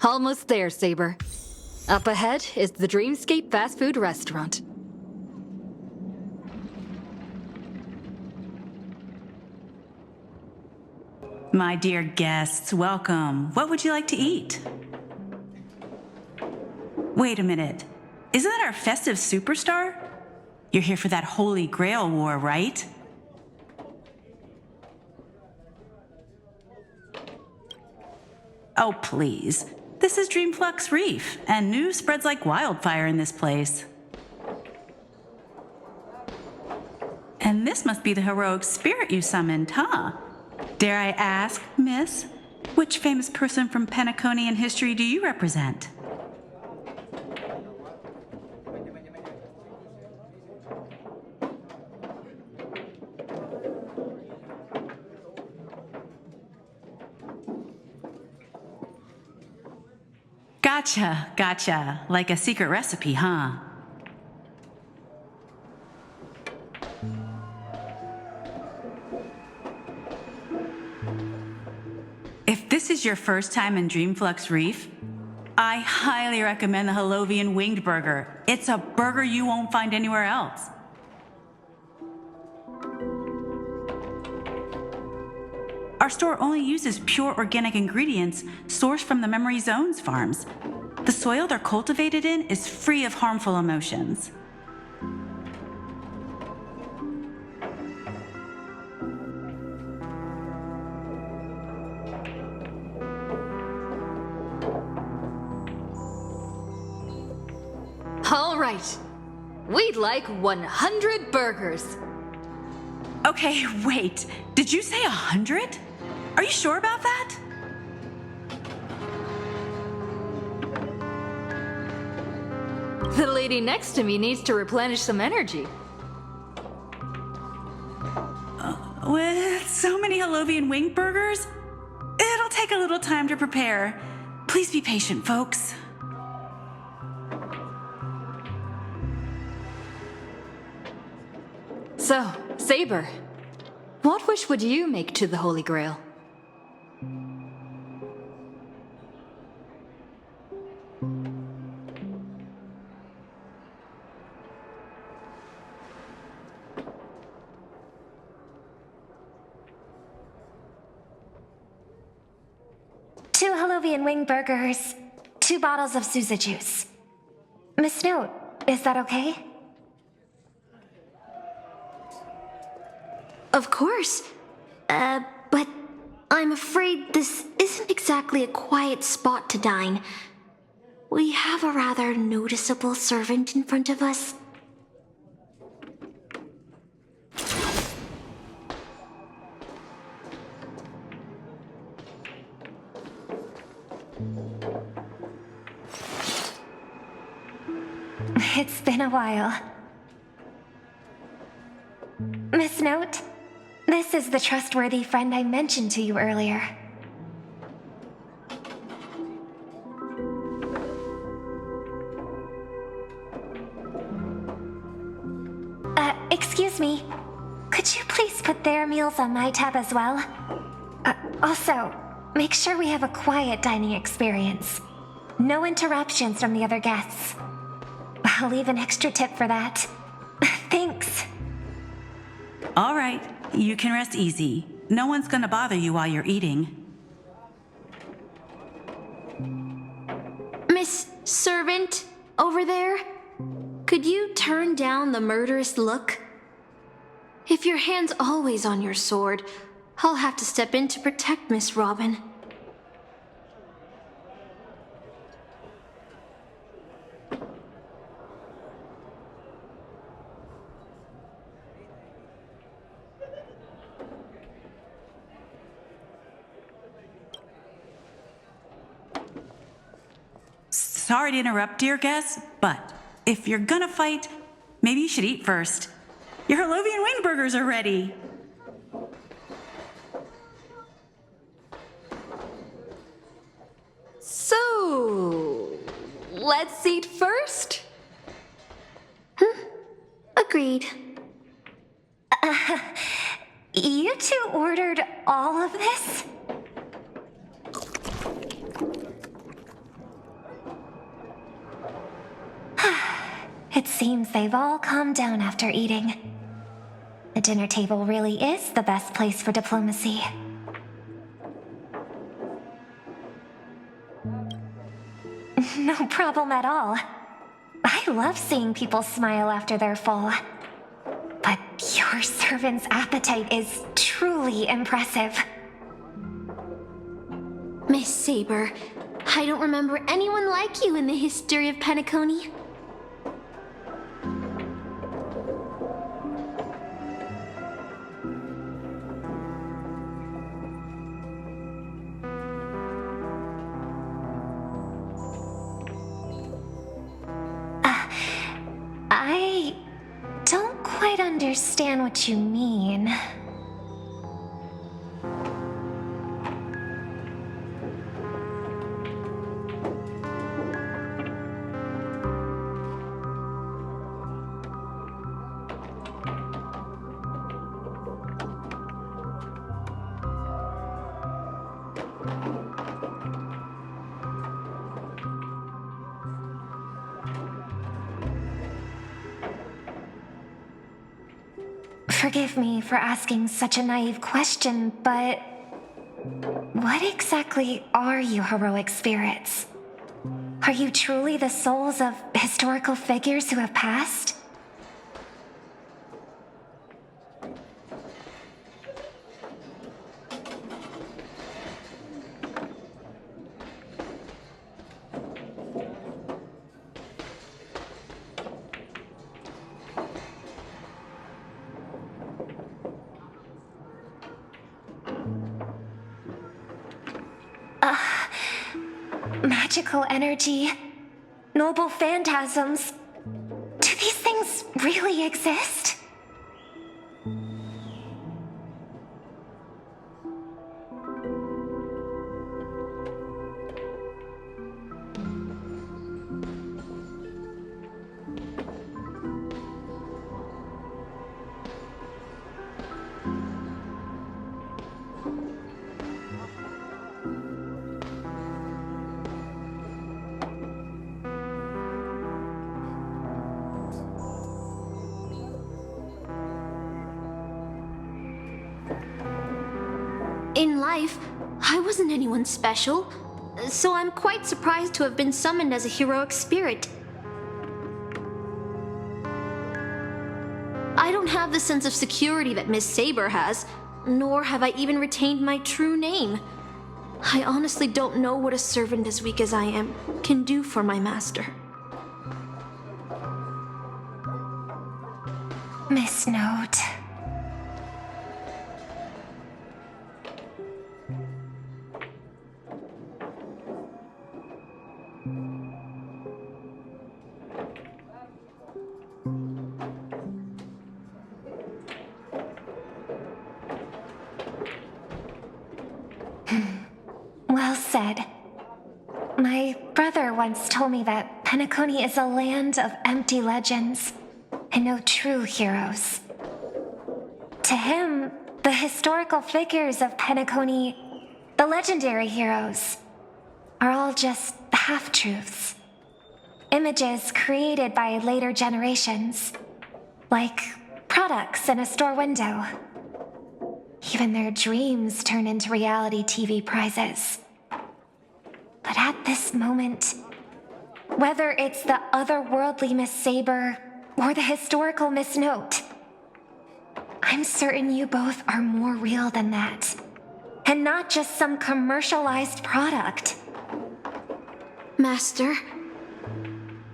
Almost there, Saber. Up ahead is the Dreamscape fast food restaurant. My dear guests, welcome. What would you like to eat? Wait a minute. Isn't that our festive superstar? You're here for that Holy Grail War, right? Oh, please. This is Dreamflux Reef, and news spreads like wildfire in this place. And this must be the heroic spirit you summoned, huh? Dare I ask, miss, which famous person from Penaconian history do you represent? Gotcha. Like a secret recipe, huh? If this is your first time in Dreamflux Reef, I highly recommend the Halovian Winged Burger. It's a burger you won't find anywhere else. Our store only uses pure organic ingredients sourced from the Memory Zones farms. The soil they're cultivated in is free of harmful emotions. All right. We'd like 100 burgers. Okay, wait. Did you say 100? Are you sure about that? The lady next to me needs to replenish some energy. With so many Halovian wing burgers, it'll take a little time to prepare. Please be patient, folks. So, Saber, what wish would you make to the Holy Grail? Two Halovian wing burgers, 2 bottles of Sousa juice. Miss Note, is that okay? Of course. But I'm afraid this isn't exactly a quiet spot to dine. We have a rather noticeable servant in front of us. It's been a while. Miss Note, this is the trustworthy friend I mentioned to you earlier. Excuse me. Could you please put their meals on my tab as well? Also, make sure we have a quiet dining experience. No interruptions from the other guests. I'll leave an extra tip for that. Thanks. All right, you can rest easy. No one's gonna bother you while you're eating. Miss Servant, over there? Could you turn down the murderous look? If your hand's always on your sword, I'll have to step in to protect Miss Robin. Sorry to interrupt, dear guests, but if you're gonna fight, maybe you should eat first. Your Halovian wing burgers are ready. So, let's eat first? Agreed. You two ordered all of this? It seems they've all calmed down after eating. The dinner table really is the best place for diplomacy. No problem at all. I love seeing people smile after they're full. But your servant's appetite is truly impressive. Miss Saber, I don't remember anyone like you in the history of Penacony. I don't quite understand what you mean. Forgive me for asking such a naive question, but what exactly are you heroic spirits? Are you truly the souls of historical figures who have passed? Magical energy, noble phantasms. Do these things really exist? In life, I wasn't anyone special, so I'm quite surprised to have been summoned as a heroic spirit. I don't have the sense of security that Miss Saber has, nor have I even retained my true name. I honestly don't know what a servant as weak as I am can do for my master. Miss Note. Well said. My brother once told me that Penacony is a land of empty legends and no true heroes. To him, the historical figures of Penacony, the legendary heroes, are all just half-truths. Images created by later generations, like products in a store window. Even their dreams turn into reality TV prizes. But at this moment, whether it's the otherworldly Miss Saber or the historical Miss Note, I'm certain you both are more real than that, and not just some commercialized product. Master,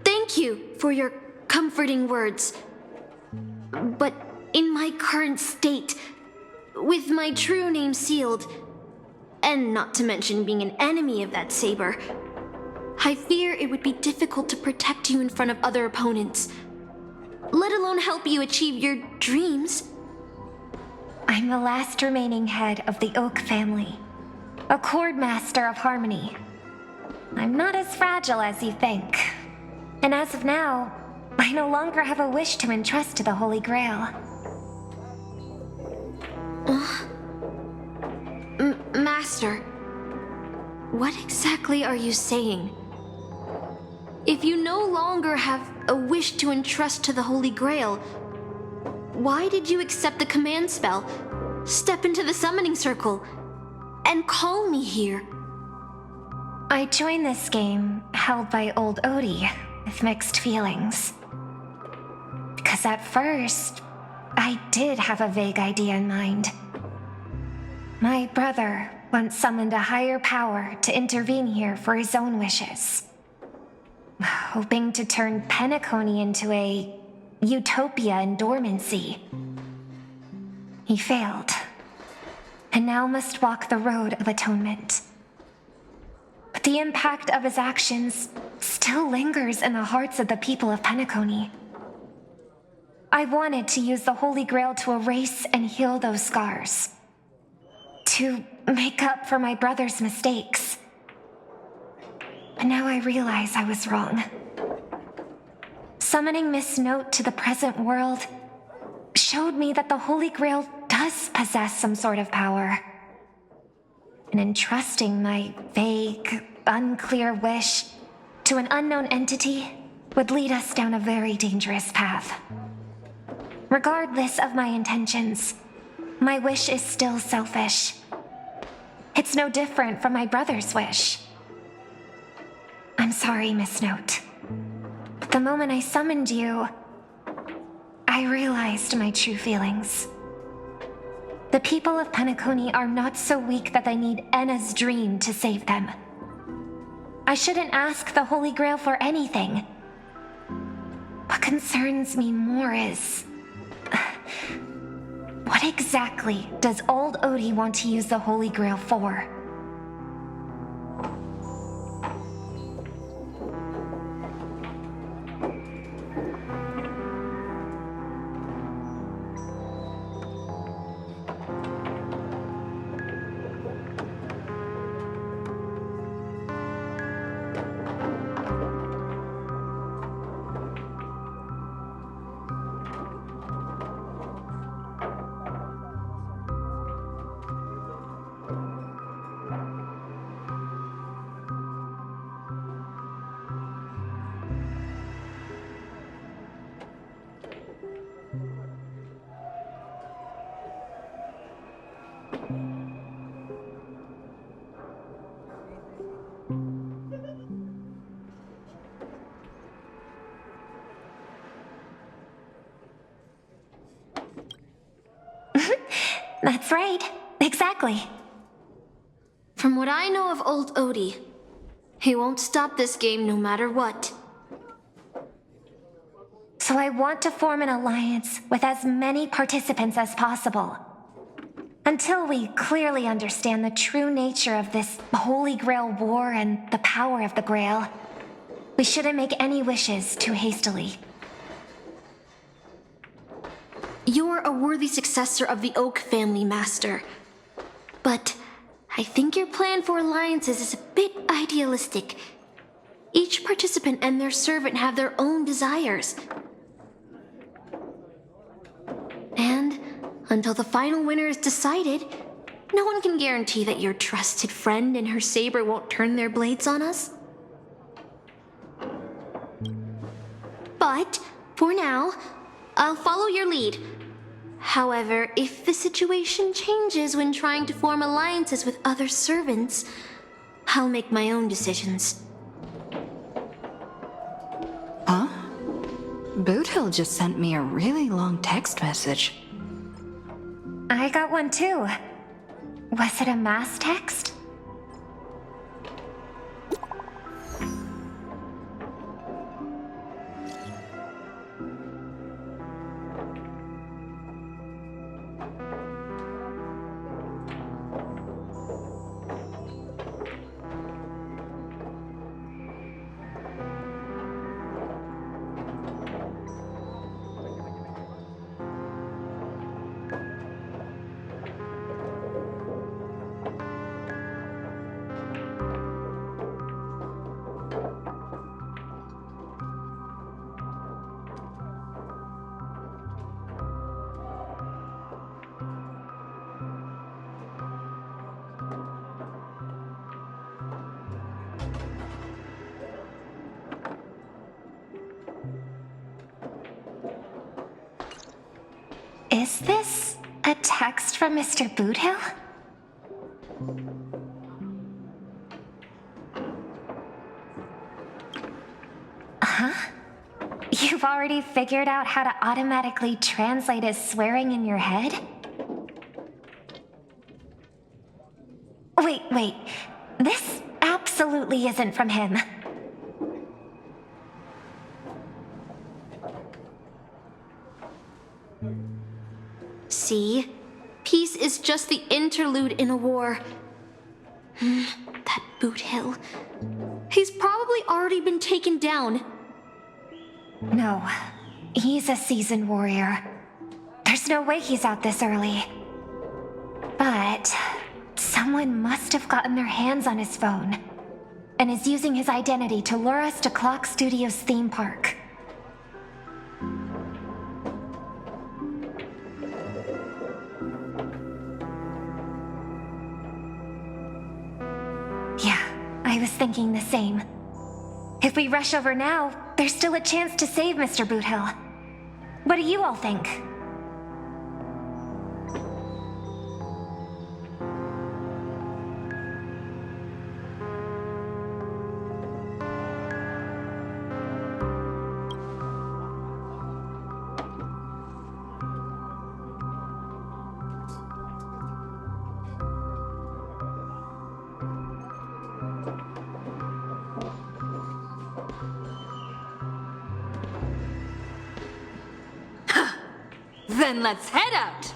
thank you for your comforting words. But in my current state, with my true name sealed, and not to mention being an enemy of that saber, I fear it would be difficult to protect you in front of other opponents, let alone help you achieve your dreams. I'm the last remaining head of the Oak family, a chord master of harmony. I'm not as fragile as you think. And as of now, I no longer have a wish to entrust to the Holy Grail. Master, what exactly are you saying? If you no longer have a wish to entrust to the Holy Grail, why did you accept the command spell, step into the summoning circle, and call me here? I joined this game held by old Odie with mixed feelings. Because at first, I did have a vague idea in mind. My brother once summoned a higher power to intervene here for his own wishes, hoping to turn Penacony into a utopia in dormancy. He failed, and now must walk the road of atonement. But the impact of his actions still lingers in the hearts of the people of Penacony. I wanted to use the Holy Grail to erase and heal those scars, to make up for my brother's mistakes. But now I realize I was wrong. Summoning Miss Note to the present world showed me that the Holy Grail does possess some sort of power. And entrusting my vague, unclear wish to an unknown entity would lead us down a very dangerous path. Regardless of my intentions, my wish is still selfish. It's no different from my brother's wish. I'm sorry, Miss Note. But the moment I summoned you, I realized my true feelings. The people of Penacony are not so weak that they need Enna's dream to save them. I shouldn't ask the Holy Grail for anything. What concerns me more is... what exactly does old Odie want to use the Holy Grail for? That's right. Exactly. From what I know of old Odie, he won't stop this game no matter what. So I want to form an alliance with as many participants as possible. Until we clearly understand the true nature of this Holy Grail war and the power of the Grail, we shouldn't make any wishes too hastily. You're a worthy successor of the Oak family, Master. But I think your plan for alliances is a bit idealistic. Each participant and their servant have their own desires. And until the final winner is decided, no one can guarantee that your trusted friend and her saber won't turn their blades on us. But, for now, I'll follow your lead. However, if the situation changes when trying to form alliances with other servants, I'll make my own decisions. Huh? Boothill just sent me a really long text message. I got one too. Was it a mass text? Is this a text from Mr. Boothill? Huh? You've already figured out how to automatically translate his swearing in your head? Wait. This absolutely isn't from him. See? Peace is just the interlude in a war. That Boothill. He's probably already been taken down. No, he's a seasoned warrior. There's no way he's out this early. But someone must have gotten their hands on his phone and is using his identity to lure us to Clock Studios theme park. Yeah, I was thinking the same. If we rush over now, there's still a chance to save Mr. Boothill. What do you all think? Then let's head out!